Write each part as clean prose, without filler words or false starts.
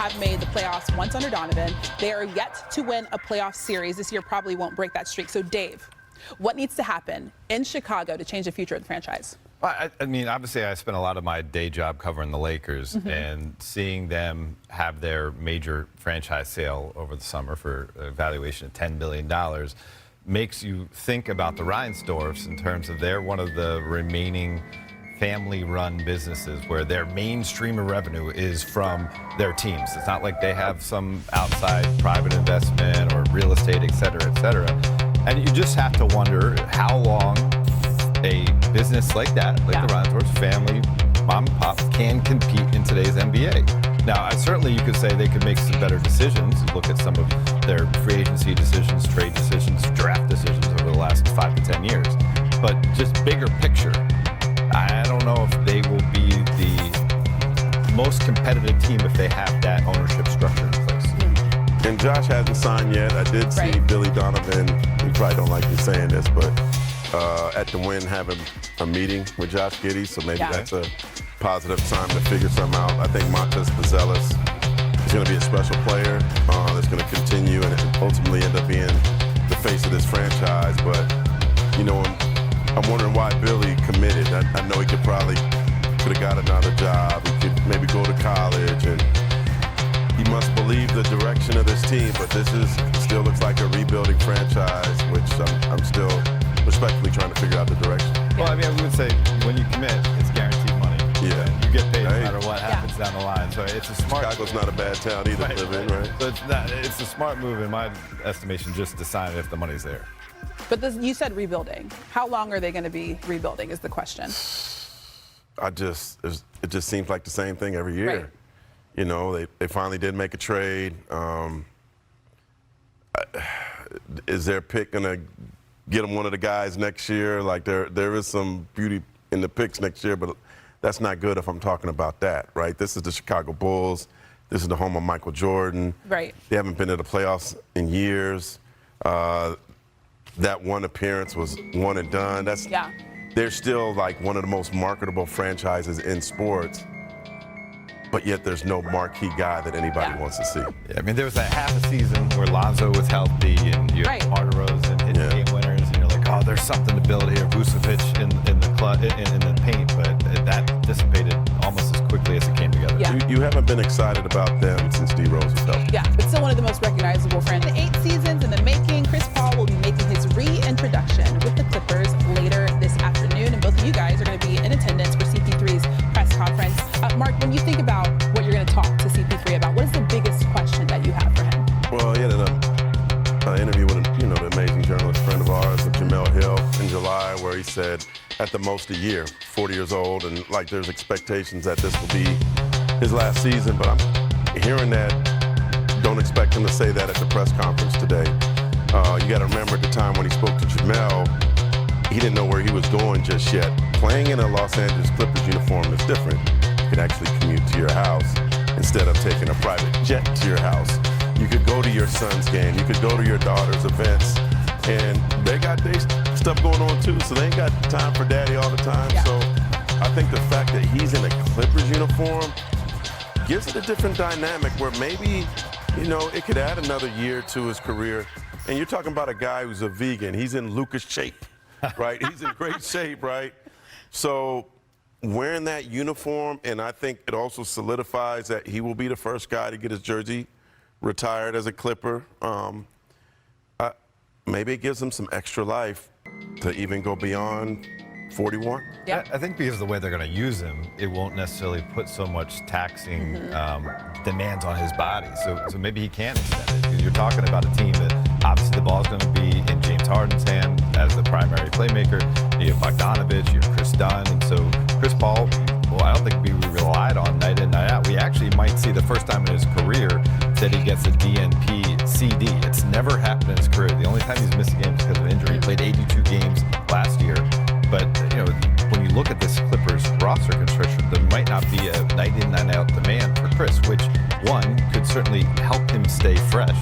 have made the playoffs once under Donovan. They are yet to win a playoff series. This year probably won't break that streak. So, Dave, what needs to happen in Chicago to change the future of the franchise? I mean, obviously, I spent a lot of my day job covering the Lakers, and seeing them have their major franchise sale over the summer for a valuation of $10 billion makes you think about the Reinsdorfs in terms of they're one of the remaining family-run businesses where their main stream of revenue is from their teams. It's not like they have some outside private investment or real estate, et cetera, et cetera. And you just have to wonder how long a business like that, like the Reinsdorfs family, mom and pop, can compete in today's NBA. Now, certainly you could say they could make some better decisions. Look at some of their free agency decisions, trade decisions, draft decisions over the last 5 to 10 years. But just bigger picture, I don't know if they will be the most competitive team if they have that ownership structure in place. And Josh hasn't signed yet. I did see Billy Donovan, you probably don't like me saying this, but at the Wynn having a meeting with Josh Giddey, so maybe that's a positive sign to figure something out. I think Montes Buzelis is going to be a special player that's going to continue and ultimately end up being the face of this franchise. But, you know, I'm wondering why Billy committed. I know he could have got another job. He could maybe go to college, and he must believe the direction of this team. But this still looks like a rebuilding franchise, which I'm still respectfully trying to figure out the direction. Well, I mean, I would say when you commit, it's guaranteed money. Yeah. You get paid no matter what happens down the line. So it's a smart Chicago's not a bad town either to live in, right? So it's a smart move in my estimation, just decide if the money's there. But you said rebuilding. How long are they going to be rebuilding is the question. It just seems like the same thing every year. Right. You know, they finally did make a trade. Is their pick going to get them one of the guys next year? Like there is some beauty in the picks next year, but that's not good if I'm talking about that, right? This is the Chicago Bulls. This is the home of Michael Jordan. Right. They haven't been to the playoffs in years. That one appearance was one and done. They're still like one of the most marketable franchises in sports, but yet there's no marquee guy that anybody wants to see. Yeah, I mean, there was that half a season where Lonzo was healthy and you had DeMar DeRozan hitting game winners, and you're like, oh, there's something to build here. Vucevic in the paint, but that dissipated almost as quickly as it came together. Yeah. You haven't been excited about them since D Rose was healthy. Yeah, it's still one of the most recognizable franchises. 8 seasons in the making. Chris Paul will be making his reintroduction with the Clippers later this afternoon, and both of you guys are going to be in attendance for CP3's press conference. Mark, when you think about what you're going to talk to CP3 about, what is the biggest question that you have for him? Well, he had an interview with the amazing journalist friend of ours, Jamel Hill, in July, where he said at the most a year, 40 years old, and like there's expectations that this will be his last season. But I'm hearing that. Don't expect him to say that at the press conference today. You got to remember at the time when he spoke to Jamel, he didn't know where he was going just yet. Playing in a Los Angeles Clippers uniform is different. You can actually commute to your house instead of taking a private jet to your house. You could go to your son's game. You could go to your daughter's events. And they got their stuff going on too, so they ain't got time for daddy all the time. Yeah. So I think the fact that he's in a Clippers uniform gives it a different dynamic where maybe, it could add another year to his career. And you're talking about a guy who's a vegan. He's in Lucas shape, right? He's in great shape, right? So wearing that uniform, and I think it also solidifies that he will be the first guy to get his jersey retired as a Clipper. Maybe it gives him some extra life to even go beyond 41. Yeah. I think because of the way they're going to use him, it won't necessarily put so much taxing demands on his body. So maybe he can extend it. Because you're talking about a team that obviously the ball is going to be in James Harden's hand as the primary playmaker. You have Bogdanovich, you have Chris Dunn, and so Chris Paul, well, I don't think we relied on night in, night out. We actually might see the first time in his career that he gets a DNP CD. It's never happened in his career. The only time he's missed a game is because of injury. He played 82 games last year. But, when you look at this Clippers roster construction, there might not be a night in, night out demand for Chris, which, one, could certainly help him stay fresh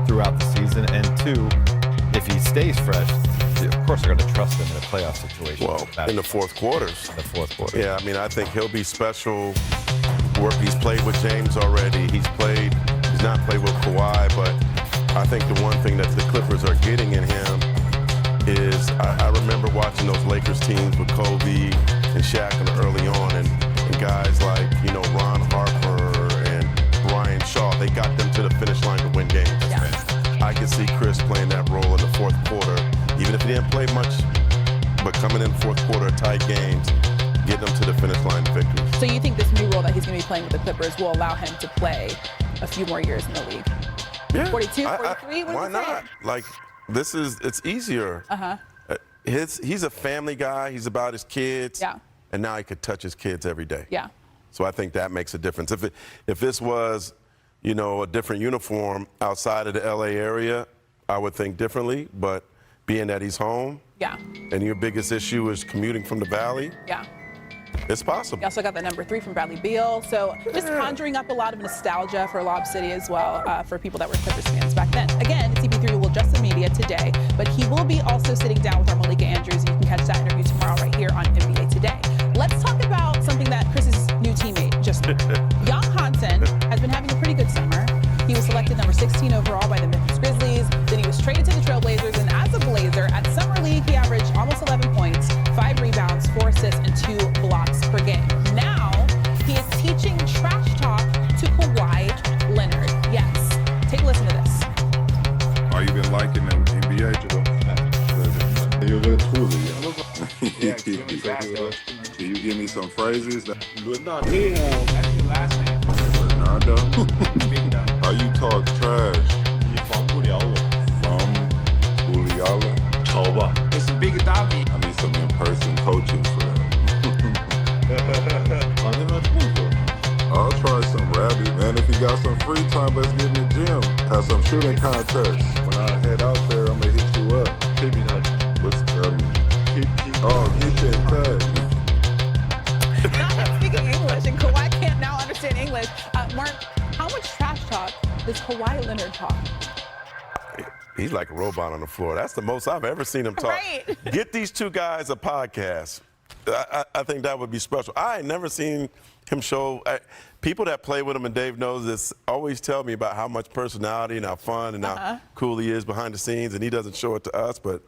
throughout the season. And two, if he stays fresh, of course they're going to trust him in a playoff situation. Well, in the fourth quarters. In the fourth quarter. Yeah, I mean, I think he'll be special He's played with James already. He's not played with Kawhi, but I think the one thing that the Clippers are getting in him is I remember watching those Lakers teams with Kobe and Shaq early on, and guys like, Ron Harper and Brian Shaw, they got them to the finish line to win games. Yeah. I can see Chris playing that role in the fourth quarter, even if he didn't play much, but coming in fourth quarter, tight games, getting them to the finish line victories. So you think this new role that he's going to be playing with the Clippers will allow him to play a few more years in the league? Yeah. 42, 43? Why not? Like, it's easier. Uh-huh. He's a family guy. He's about his kids. Yeah. And now he could touch his kids every day. Yeah. So I think that makes a difference. If this was, a different uniform outside of the LA area, I would think differently. But being that he's home, yeah, and your biggest issue is commuting from the Valley, yeah, it's possible. You also got the number 3 from Bradley Beal. So just conjuring up a lot of nostalgia for Lob City as well, for people that were Clippers fans back then. Again, CP3 will address the media today, but he will be also sitting down with our Malika Andrews, and you can catch that interview tomorrow right here on NBA Today. Let's talk about something that Chris's new teammate just did. Young Hansen has been having a pretty good summer. He was selected number 16 overall by the Memphis Grizzlies. Then he was traded to the Trailblazers, and as a Blazer, at Summer League, he averaged almost 11 points, 5 rebounds, 4 assists, and 2 blocks per game. Now, he is teaching trash talk to Kawhi Leonard. Yes. Take a listen to this. Har you been liking the NBA today? You're very truly. Can you give me some phrases? Ronaldo. How you talk trash? From Buliala. It's a big dummy. I need some in-person coaching for that. I'll try some rabbit, man. If you got some free time, let's get in the gym. Have some shooting contests. When I head out there, I'm gonna hit you up. What's keep in touch. Not speaking English, and Kawhi can't now understand English. Mark, how much trash talk does Kawhi Leonard talk? He's like a robot on the floor. That's the most I've ever seen him talk. Right. Get these two guys a podcast. I think that would be special. I ain't never seen him show. People that play with him, and Dave knows this, always tell me about how much personality and how fun and how cool he is behind the scenes, and he doesn't show it to us, but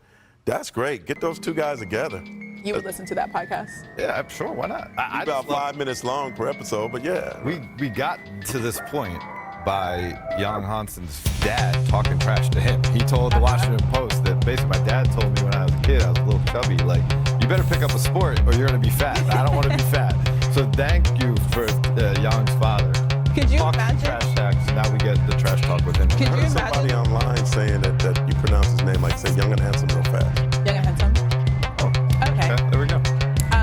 that's great. Get those two guys together. You would listen to that podcast? Yeah, I'm sure. Why not? About 5 minutes long per episode, but yeah. We got to this point by Young Hansen's dad talking trash to him. He told the Washington Post that basically my dad told me when I was a kid, I was a little chubby, like, you better pick up a sport or you're going to be fat. I don't want to be fat. So thank you for Young's father. Could you Talk imagine? Trash talk, so now we get the trash talk with him. Could you I heard imagine? somebody online saying that you pronounce his name like, say, Young and Handsome real fast. Young and handsome? Oh, Okay. there we go.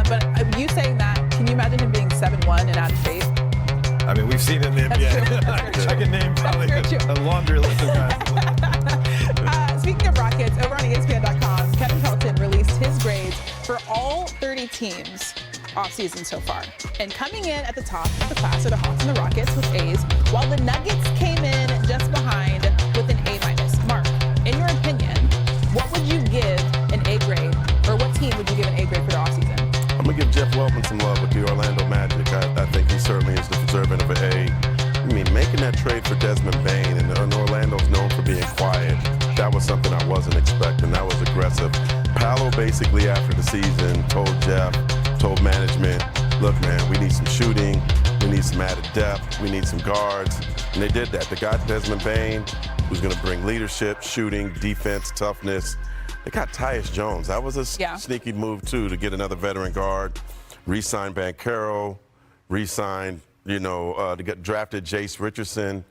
But you saying that, can you imagine him being 7'1" and out of shape? I mean, we've seen it in the That's NBA. true. That's very I can name probably very true. a laundry list of guys. Speaking of Rockets, over on ESPN.com, Kevin Pelton released his grades for all 30 teams offseason so far. And coming in at the top of the class are the Hawks and the Rockets with A's, while the Nuggets came in just behind with an A-. Mark, in your opinion, what would you give an A grade, or what team would you give an A grade for the offseason? I'm going to give Jeff Weltman some love with the Orlando Magic. I think he certainly is deserving of an A. I mean, making that trade for Desmond Bain, and Orlando's known for being quiet, that was something I wasn't expecting. That was aggressive. Paolo basically after the season told management, look, man, we need some shooting, we need some added depth, we need some guards, and they did that. They got Desmond Bain, who's going to bring leadership, shooting, defense, toughness. They got Tyus Jones. That was a sneaky move, too, to get another veteran guard. Re-signed Banchero, re-signed, to get drafted Jace Richardson,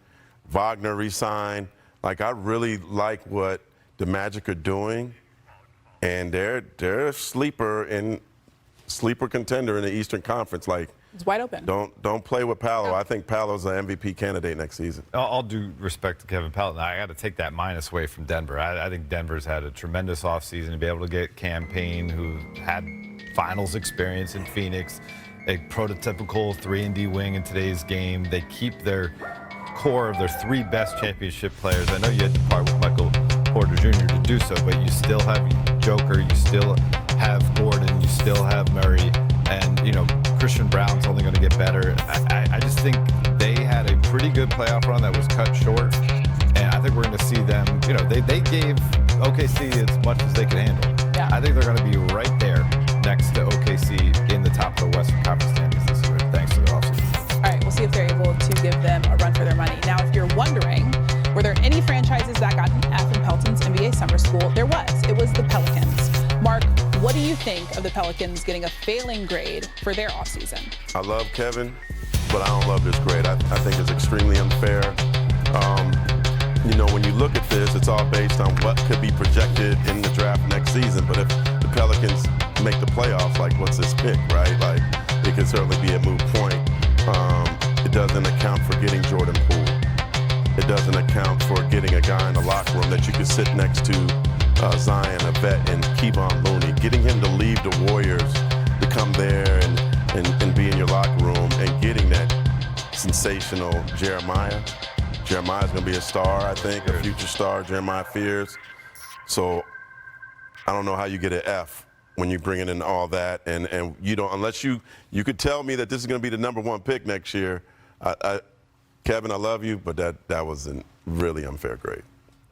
Wagner re-signed. Like, I really like what the Magic are doing, and they're a sleeper contender in the Eastern Conference. Like, It's wide open. Don't play with Paolo. No. I think Paolo's an MVP candidate next season. All due respect to Kevin Pelton, I got to take that minus away from Denver. I think Denver's had a tremendous offseason to be able to get Campaign, who had finals experience in Phoenix, a prototypical 3-and-D wing in today's game. They keep their core of their 3 best championship players. I know you had to part with Michael Porter Jr. to do so, but you still have Joker, you still have Gordon, you still have Murray, and Christian Brown's only going to get better. I just think they had a pretty good playoff run that was cut short. And I think we're going to see them, they gave OKC as much as they could handle. Yeah. I think they're going to be right there next to OKC in the top of the Western Conference standings this year, thanks to the offseason. All right, we'll see if they're able to give them a run for their money. Now, if you're wondering, were there any franchises that got an F in Pelton's NBA Summer School? There was. It was the Pelicans. Mark, what do you think of the Pelicans getting a failing grade for their offseason? I love Kevin, but I don't love this grade. I think it's extremely unfair. When you look at this, it's all based on what could be projected in the draft next season. But if the Pelicans make the playoffs, what's this pick, right? It could certainly be a moot point. It doesn't account for getting Jordan Poole. It doesn't account for getting a guy in the locker room that you could sit next to Zion, a vet, and Kevon Looney. Getting him to leave the Warriors to come there and be in your locker room, and getting that sensational Jeremiah. Jeremiah's going to be a star, I think, a future star, Jeremiah Fears. So I don't know how you get an F when you're bringing in all that, and you don't, unless you could tell me that this is going to be the #1 pick next year. Kevin, I love you, but that was a really unfair grade.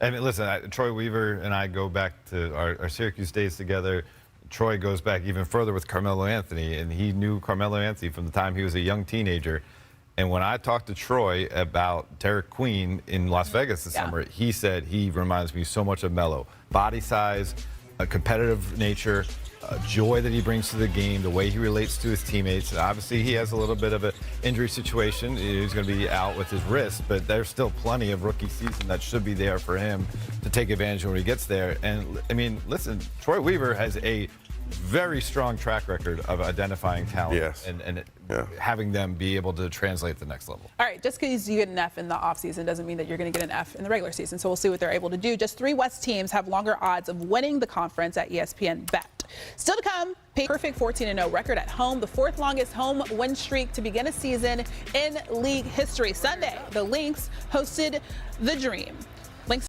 I mean, listen, Troy Weaver and I go back to our Syracuse days together. Troy goes back even further with Carmelo Anthony, and he knew Carmelo Anthony from the time he was a young teenager. And when I talked to Troy about Derek Queen in Las Vegas this summer, he said he reminds me so much of Melo. Body size, a competitive nature, a joy that he brings to the game, the way he relates to his teammates. Obviously, he has a little bit of an injury situation. He's going to be out with his wrist, but there's still plenty of rookie season that should be there for him to take advantage when he gets there. And, I mean, listen, Troy Weaver has a very strong track record of identifying talent and having them be able to translate the next level. All right, just because you get an F in the offseason doesn't mean that you're going to get an F in the regular season. So we'll see what they're able to do. Just 3 West teams have longer odds of winning the conference at ESPN Bet. Still to come, perfect 14-0 record at home, the 4th longest home win streak to begin a season in league history. Sunday, the Lynx hosted the Dream.